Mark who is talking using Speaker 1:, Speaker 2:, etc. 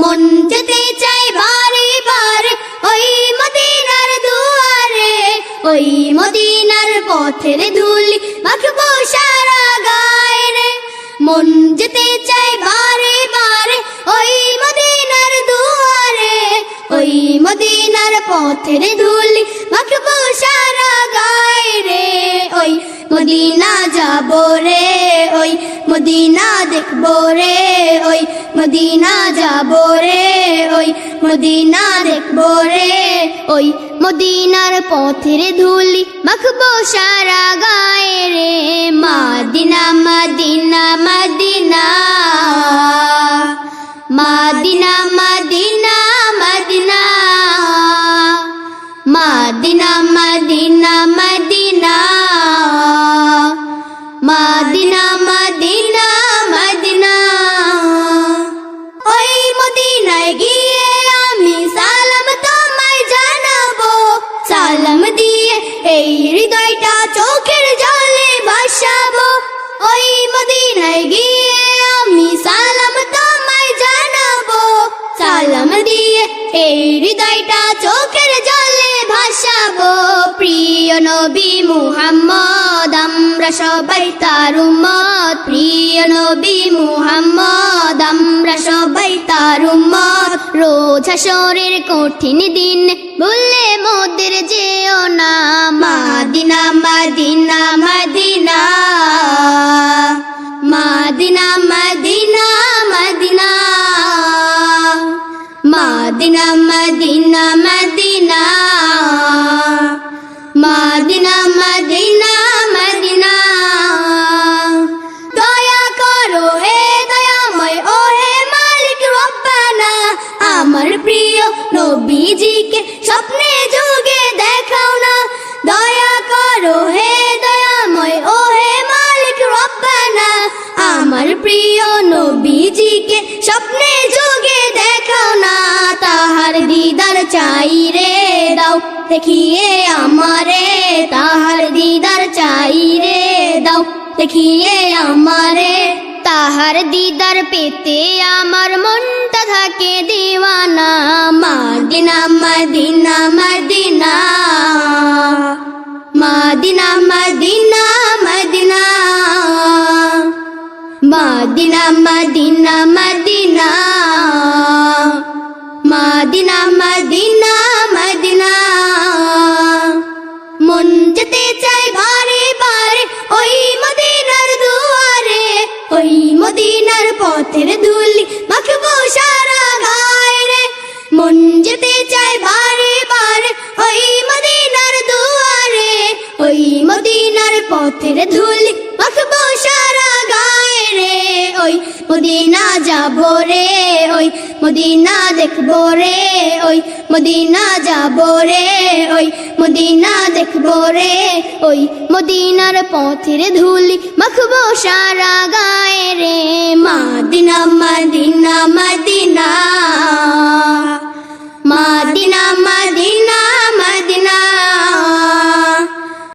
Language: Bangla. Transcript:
Speaker 1: মন যেতে চাই বারে বারে ওই মদিনার দুয়ারে, ওই মদিনার পথের ধুলি মাখবো সারা গায়ে রে। মন যেতে চাই বারে বারে ওই মদিনার দুয়ারে, ওই মদিনার পথের ধুলি মাখবো সারা গায়ে রে। ওই মদিনা যাবো রে, ওই মদিনা দেখবো রে, ওই মদিনা যাবো রে, ওই মদিনা দেখবো রে। ওই মদিনার পথের ধুলি মাখবো সারা গায়ে রে। Medina Medina Medina Medina Medina Medina Medina Medina Medina Medina Medina Medina. ওই মদিনায় গিয়ে আমি সালাম তোমায় জানাবো, সালাম দিয়ে এই হৃদয়টা চোখের জলে ভাসাবো। ওই মদিনায় গিয়ে আমি সালাম তোমায় জানাবো, সালাম দিয়ে এই হৃদয়টা চোখের জলে ভাসাবো। প্রিয় নবী মুহাম্মদ আমরা সবাই তার উম্মত, প্রিয় নবী মুহাম্মদ আমরা সবাই তার উম্মত। রোজ হাশরের কঠিন দিন ভুলে মোদের যেও না। Medina Medina Medina Medina Medina Medina Medina Medina Medina Medina Medina Medina. দয়া করো হে দয়াময় ও হে মালিক রব্বানা, আমার প্রিয় নবীজিকে স্বপ্নে যুগে দেখাও না। দয়া করো হে দয়াময় ও হে মালিক রব্বানা, আমার প্রিয় নবীজিকে স্বপ্নে যুগে দেখাও না। তাহার দিদার চাই রে দাও দেখিয়ে আমারে, তাহার দিদার চাই রে দাও দেখিয়ে আমারে। তাহার দিদার পেতে আমার মনটা থাকে দিওয়ানা। Madina Medina Medina Medina Medina Medina Medina Medina Medina Medina Medina Madina. মন যেতে চাই বারে বারে ওই মদিনার দুয়ারে, ওই মদিনার পথের ধুলি মাখবো সারা গায়ে রে। মন যেতে চাই বারে বারে ওই মদিনার দুয়ারে, ওই মদিনার পথের ধুলি মাখবো সারা গায়ে রে। ওই মদিনা যাবো রে, ওই মদিনা দেখবো রে, ওই মদিনা যাবো রে, ওই মদিনা দেখবো রে। ওই মদিনার পথের ধুলি মাখবো সারা গায়ে রে। Medina Medina Medina